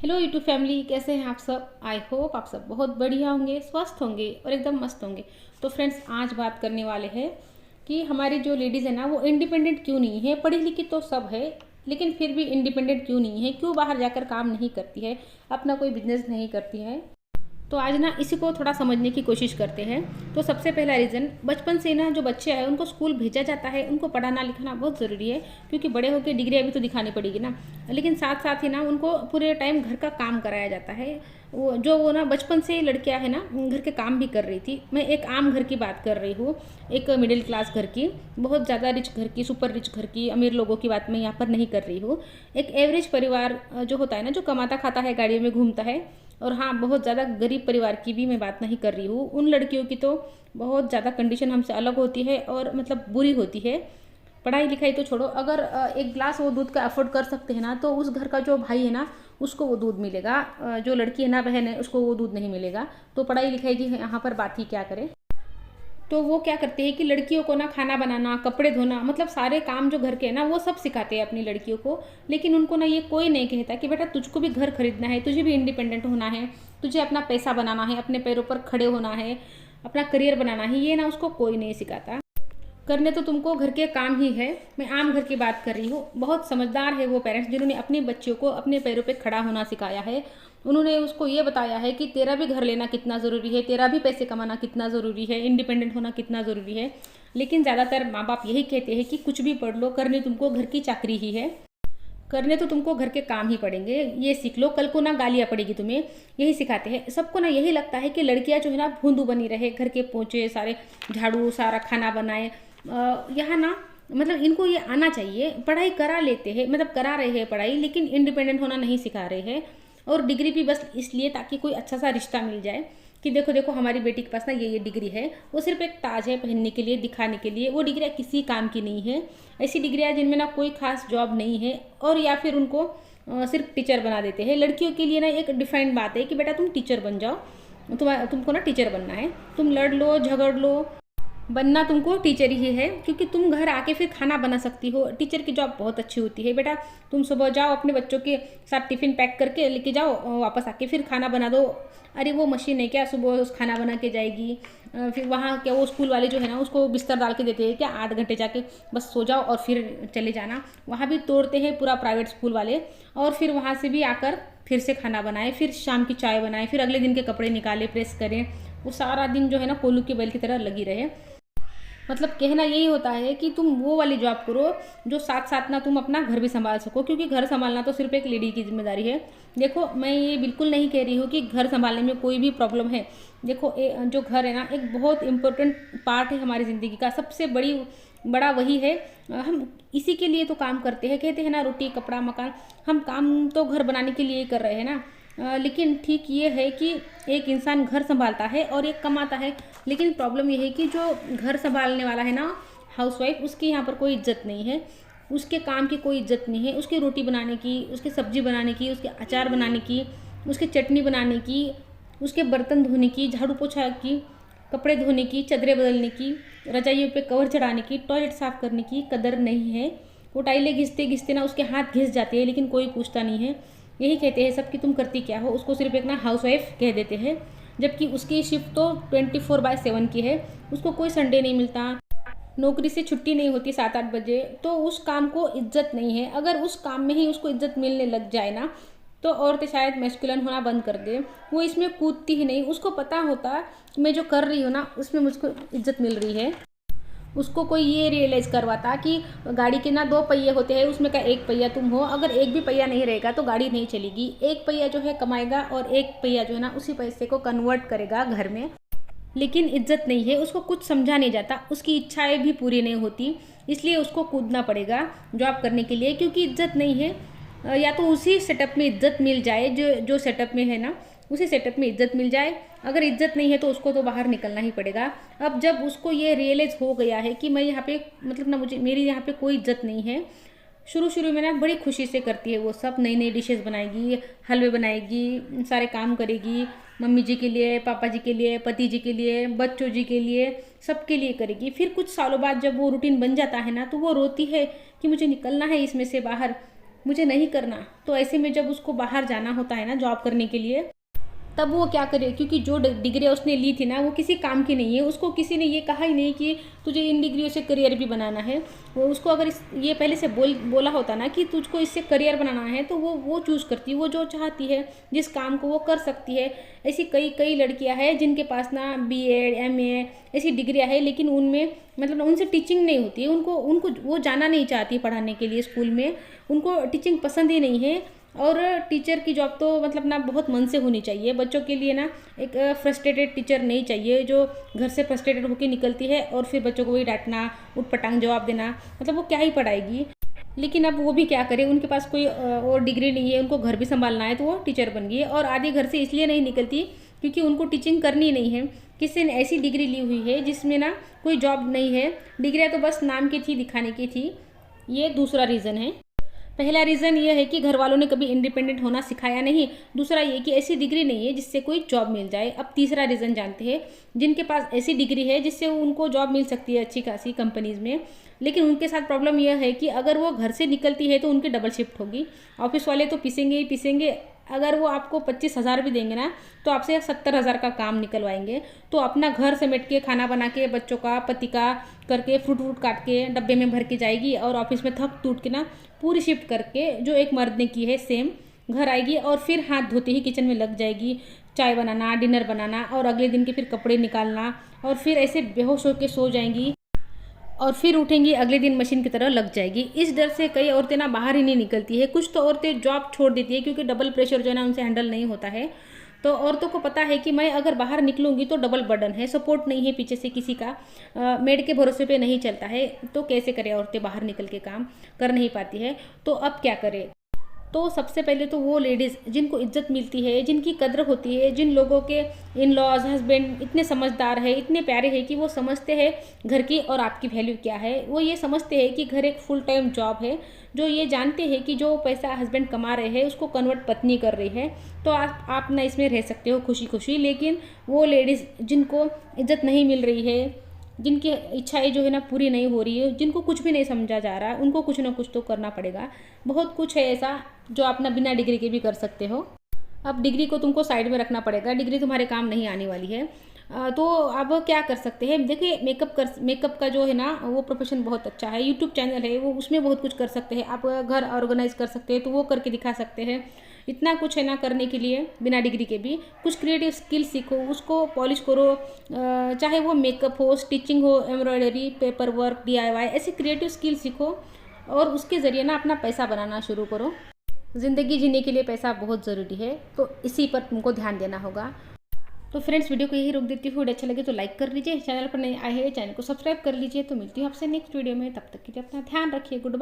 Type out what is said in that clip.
Hello YouTube family, कैसे हैं आप सब। आई होप आप सब बहुत बढ़िया होंगे, स्वस्थ होंगे और एकदम मस्त होंगे। तो फ्रेंड्स, आज बात करने वाले हैं कि हमारी जो लेडीज़ है ना, वो इंडिपेंडेंट क्यों नहीं है। पढ़ी लिखी तो सब है, लेकिन फिर भी इंडिपेंडेंट क्यों नहीं है, क्यों बाहर जाकर काम नहीं करती है, अपना कोई बिजनेस नहीं करती है। तो आज ना इसी को थोड़ा समझने की कोशिश करते हैं। तो सबसे पहला रीज़न, बचपन से ना जो बच्चे हैं उनको स्कूल भेजा जाता है, उनको पढ़ाना लिखाना बहुत ज़रूरी है, क्योंकि बड़े होकर डिग्री अभी तो दिखानी पड़ेगी ना। लेकिन साथ साथ ही ना उनको पूरे टाइम घर का काम कराया जाता है। वो ना बचपन से लड़कियां है ना, घर के काम भी कर रही थी। मैं एक आम घर की बात कर रही हूँ, एक मिडिल क्लास घर की, बहुत ज़्यादा रिच घर की, सुपर रिच घर की, अमीर लोगों की बात मैं यहाँ पर नहीं कर रही हूँ। एक एवरेज परिवार जो होता है ना, जो कमाता खाता है, गाड़ियों में घूमता है। और हाँ, बहुत ज़्यादा गरीब परिवार की भी मैं बात नहीं कर रही हूँ। उन लड़कियों की तो बहुत ज़्यादा कंडीशन हमसे अलग होती है और मतलब बुरी होती है। पढ़ाई लिखाई तो छोड़ो, अगर एक गिलास वो दूध का अफोर्ड कर सकते हैं ना, तो उस घर का जो भाई है ना, उसको वो दूध मिलेगा। जो लड़की है ना, बहन है, उसको वो दूध नहीं मिलेगा। तो पढ़ाई लिखाई की यहाँ पर बात ही क्या करें। तो वो क्या करते हैं कि लड़कियों को ना खाना बनाना, कपड़े धोना, मतलब सारे काम जो घर के हैं ना, वो सब सिखाते हैं अपनी लड़कियों को। लेकिन उनको ना ये कोई नहीं कहता कि बेटा तुझको भी घर खरीदना है, तुझे भी इंडिपेंडेंट होना है, तुझे अपना पैसा बनाना है, अपने पैरों पर खड़े होना है, अपना करियर बनाना है। ये ना उसको कोई नहीं सिखाता। करने तो तुमको घर के काम ही है। मैं आम घर की बात कर रही हूँ। बहुत समझदार है वो पेरेंट्स जिन्होंने अपने बच्चों को अपने पैरों पे खड़ा होना सिखाया है। उन्होंने उसको ये बताया है कि तेरा भी घर लेना कितना ज़रूरी है, तेरा भी पैसे कमाना कितना ज़रूरी है, इंडिपेंडेंट होना कितना ज़रूरी है। लेकिन ज़्यादातर माँ बाप यही कहते हैं कि कुछ भी पढ़ लो, करने तुमको घर की चाकरी ही है, करने तो तुमको घर के काम ही पड़ेंगे, ये सीख लो, कल को ना गालियाँ पड़ेगी तुम्हें। यही सिखाते हैं सबको ना। यही लगता है कि लड़कियां जो है ना भूंदू बनी रहे, घर के पोंछे सारे, झाड़ू, सारा खाना बनाए। यहाँ ना मतलब इनको ये आना चाहिए। पढ़ाई करा लेते हैं, मतलब करा रहे हैं पढ़ाई, लेकिन इंडिपेंडेंट होना नहीं सिखा रहे हैं। और डिग्री भी बस इसलिए ताकि कोई अच्छा सा रिश्ता मिल जाए कि देखो देखो हमारी बेटी के पास ना ये डिग्री है। वो सिर्फ एक ताज है, पहनने के लिए, दिखाने के लिए। वो डिग्रियाँ किसी काम की नहीं है। ऐसी डिग्रियाँ जिनमें ना कोई खास जॉब नहीं है, और या फिर उनको सिर्फ टीचर बना देते हैं। लड़कियों के लिए ना एक डिफाइंड बात है कि बेटा तुम टीचर बन जाओ, तुमको ना टीचर बनना है। तुम लड़ लो, झगड़ लो, बनना तुमको टीचर ही है, क्योंकि तुम घर आके फिर खाना बना सकती हो। टीचर की जॉब बहुत अच्छी होती है बेटा। तुम सुबह जाओ, अपने बच्चों के साथ टिफ़िन पैक करके लेके जाओ, वापस आके फिर खाना बना दो। अरे वो मशीन है क्या, सुबह उस खाना बना के जाएगी। फिर वहाँ क्या वो स्कूल वाले जो है ना, उसको बिस्तर डाल के देते हैं क्या, 8 घंटे जाके बस सो जाओ और फिर चले जाना। वहाँ भी तोड़ते हैं पूरा प्राइवेट स्कूल वाले। और फिर वहाँ से भी आकर फिर से खाना बनाए, फिर शाम की चाय बनाए, फिर अगले दिन के कपड़े निकाले, प्रेस करें। वो सारा दिन जो है ना कोल्हू के बैल की तरह लगी रहे। मतलब कहना यही होता है कि तुम वो वाली जॉब करो जो साथ साथ ना तुम अपना घर भी संभाल सको, क्योंकि घर संभालना तो सिर्फ एक लेडी की जिम्मेदारी है। देखो, मैं ये बिल्कुल नहीं कह रही हूँ कि घर संभालने में कोई भी प्रॉब्लम है। देखो, जो घर है ना, एक बहुत इम्पोर्टेंट पार्ट है हमारी ज़िंदगी का, सबसे बड़ा वही है। हम इसी के लिए तो काम करते हैं। कहते हैं ना, रोटी कपड़ा मकान, हम काम तो घर बनाने के लिए ही कर रहे हैं ना। लेकिन ठीक ये है कि एक इंसान घर संभालता है और एक कमाता है। लेकिन प्रॉब्लम ये है कि जो घर संभालने वाला है ना, हाउसवाइफ, उसकी यहाँ पर कोई इज्जत नहीं है। उसके काम की कोई इज्जत नहीं है। उसकी रोटी बनाने की, उसकी सब्जी बनाने की, उसके अचार बनाने की, उसकी चटनी बनाने की, उसके बर्तन धोने की, झाड़ू पोछा की, कपड़े धोने की, चादरें बदलने की, रजाइयों पे कवर चढ़ाने की, टॉयलेट साफ़ करने की कदर नहीं है। वो टाइलें घिसते घिसते ना उसके हाथ घिस जाते हैं, लेकिन कोई पूछता नहीं है। यही कहते हैं सब कि तुम करती क्या हो। उसको सिर्फ एक ना हाउसवाइफ कह देते हैं, जबकि उसकी शिफ्ट तो 24/7 की है। उसको कोई संडे नहीं मिलता, नौकरी से छुट्टी नहीं होती 7-8 बजे। तो उस काम को इज्जत नहीं है। अगर उस काम में ही उसको इज्जत मिलने लग जाए ना, तो औरतें शायद मैस्कुलिन होना बंद कर दे। वो इसमें कूदती ही नहीं। उसको पता होता मैं जो कर रही हूँ ना, उसमें मुझको इज्जत मिल रही है। उसको कोई ये रियलाइज़ करवाता कि गाड़ी के ना 2 पहिए होते हैं, उसमें का एक पहिया तुम हो। अगर एक भी पहिया नहीं रहेगा तो गाड़ी नहीं चलेगी। एक पहिया जो है कमाएगा और एक पहिया जो है ना उसी पैसे को कन्वर्ट करेगा घर में। लेकिन इज्जत नहीं है। उसको कुछ समझा नहीं जाता, उसकी इच्छाएं भी पूरी नहीं होती, इसलिए उसको कूदना पड़ेगा जॉब करने के लिए, क्योंकि इज्जत नहीं है। या तो उसी सेटअप में इज्जत मिल जाए जो जो सेटअप में है ना, उसी सेटअप में इज्जत मिल जाए। अगर इज्जत नहीं है तो उसको तो बाहर निकलना ही पड़ेगा। अब जब उसको ये रियलाइज़ हो गया है कि मैं यहाँ पे, मतलब ना, मुझे मेरी यहाँ पे कोई इज्जत नहीं है। शुरू शुरू में ना बड़ी खुशी से करती है वो सब, नई नई डिशेस बनाएगी, हलवे बनाएगी, सारे काम करेगी, मम्मी जी के लिए, पापा जी के लिए, पति जी के लिए, बच्चों जी के लिए, सबके लिए करेगी। फिर कुछ सालों बाद जब वो रूटीन बन जाता है ना, तो वो रोती है कि मुझे निकलना है इसमें से बाहर। मुझे नहीं करना। तो ऐसे में जब उसको बाहर जाना होता है ना जॉब करने के लिए, तब वो क्या करे, क्योंकि जो डिग्री उसने ली थी ना वो किसी काम की नहीं है। उसको किसी ने ये कहा ही नहीं कि तुझे इन डिग्रियों से करियर भी बनाना है। वो उसको अगर ये पहले से बोला होता ना कि तुझको इससे करियर बनाना है, तो वो चूज़ करती, वो जो चाहती है जिस काम को वो कर सकती है। ऐसी कई कई लड़कियां हैं जिनके पास ना BEd MA ऐसी डिग्रियां हैं, लेकिन उनमें मतलब उनसे टीचिंग नहीं होती है। उनको उनको वो जाना नहीं चाहती पढ़ाने के लिए स्कूल में, उनको टीचिंग पसंद ही नहीं है। और टीचर की जॉब तो मतलब ना बहुत मन से होनी चाहिए। बच्चों के लिए ना एक फ्रस्ट्रेटेड टीचर नहीं चाहिए, जो घर से फ्रस्ट्रेटेड होकर निकलती है और फिर बच्चों को वही डांटना, उटपटांग जवाब देना, मतलब वो क्या ही पढ़ाएगी। लेकिन अब वो भी क्या करे, उनके पास कोई और डिग्री नहीं है, उनको घर भी संभालना है, तो वो टीचर बन गई है। और आधी घर से इसलिए नहीं निकलती क्योंकि उनको टीचिंग करनी नहीं है। किसी ने ऐसी डिग्री ली हुई है जिसमें ना कोई जॉब नहीं है, डिग्रियाँ तो बस नाम की थी, दिखाने की थी। ये दूसरा रीज़न है। पहला रीज़न ये है कि घर वालों ने कभी इंडिपेंडेंट होना सिखाया नहीं। दूसरा ये कि ऐसी डिग्री नहीं है जिससे कोई जॉब मिल जाए। अब तीसरा रीज़न जानते हैं, जिनके पास ऐसी डिग्री है जिससे उनको जॉब मिल सकती है अच्छी खासी कंपनीज़ में, लेकिन उनके साथ प्रॉब्लम यह है कि अगर वो घर से निकलती है तो उनकी डबल शिफ्ट होगी। ऑफिस वाले तो पीसेंगे ही पीसेंगे। अगर वो आपको 25,000 भी देंगे ना, तो आपसे 70,000 का काम निकलवाएंगे। तो अपना घर समेट के, खाना बना के, बच्चों का, पति का करके, फ्रूट काट के डब्बे में भर के जाएगी और ऑफिस में थक टूट के ना पूरी शिफ्ट करके, जो एक मर्द ने की है सेम, घर आएगी और फिर हाथ धोते ही किचन में लग जाएगी, चाय बनाना, डिनर बनाना, और अगले दिन के फिर कपड़े निकालना, और फिर ऐसे बेहोश होकर सो जाएंगी और फिर उठेंगी अगले दिन मशीन की तरह लग जाएगी। इस डर से कई औरतें ना बाहर ही नहीं निकलती है। कुछ तो औरतें जॉब छोड़ देती है क्योंकि डबल प्रेशर जो है ना उनसे हैंडल नहीं होता है। तो औरतों को पता है कि मैं अगर बाहर निकलूंगी तो डबल बर्डन है, सपोर्ट नहीं है पीछे से किसी का, मेड के भरोसे पे नहीं चलता है। तो कैसे करें, औरतें बाहर निकल के काम कर नहीं पाती है। तो अब क्या करें? तो सबसे पहले तो वो लेडीज़ जिनको इज्जत मिलती है, जिनकी कद्र होती है, जिन लोगों के इन लॉज हस्बैंड इतने समझदार है, इतने प्यारे हैं कि वो समझते हैं घर की और आपकी वैल्यू क्या है। वो ये समझते हैं कि घर एक फुल टाइम जॉब है, जो ये जानते हैं कि जो पैसा हस्बैंड कमा रहे हैं उसको कन्वर्ट पत्नी कर रही है। तो आप ना इसमें रह सकते हो खुशी खुशी। लेकिन वो लेडीज़ जिनको इज्जत नहीं मिल रही है, जिनकी इच्छाएं जो है ना पूरी नहीं हो रही है, जिनको कुछ भी नहीं समझा जा रहा, उनको कुछ ना कुछ तो करना पड़ेगा। बहुत कुछ है ऐसा जो आप ना बिना डिग्री के भी कर सकते हो। अब डिग्री को तुमको साइड में रखना पड़ेगा, डिग्री तुम्हारे काम नहीं आने वाली है। तो अब क्या कर सकते हैं? देखिए, मेकअप का जो है ना वो प्रोफेशन बहुत अच्छा है। यूट्यूब चैनल है वो, उसमें बहुत कुछ कर सकते हैं आप। घर ऑर्गेनाइज कर सकते हैं तो वो करके दिखा सकते हैं। इतना कुछ है ना करने के लिए बिना डिग्री के भी। कुछ क्रिएटिव स्किल सीखो, उसको पॉलिश करो, चाहे वो मेकअप हो, स्टिचिंग हो, एम्ब्रॉयडरी, पेपर वर्क, DIY, ऐसे क्रिएटिव स्किल सीखो और उसके ज़रिए ना अपना पैसा बनाना शुरू करो। ज़िंदगी जीने के लिए पैसा बहुत ज़रूरी है, तो इसी पर तुमको ध्यान देना होगा। तो फ्रेंड्स, वीडियो को यही रोक देती हूँ। वीडियो अच्छा लगे तो लाइक कर लीजिए, चैनल पर नए आए हैं चैनल को सब्सक्राइब कर लीजिए। तो मिलती हूँ आपसे नेक्स्ट वीडियो में, तब तक के लिए अपना ध्यान रखिए। Good bye.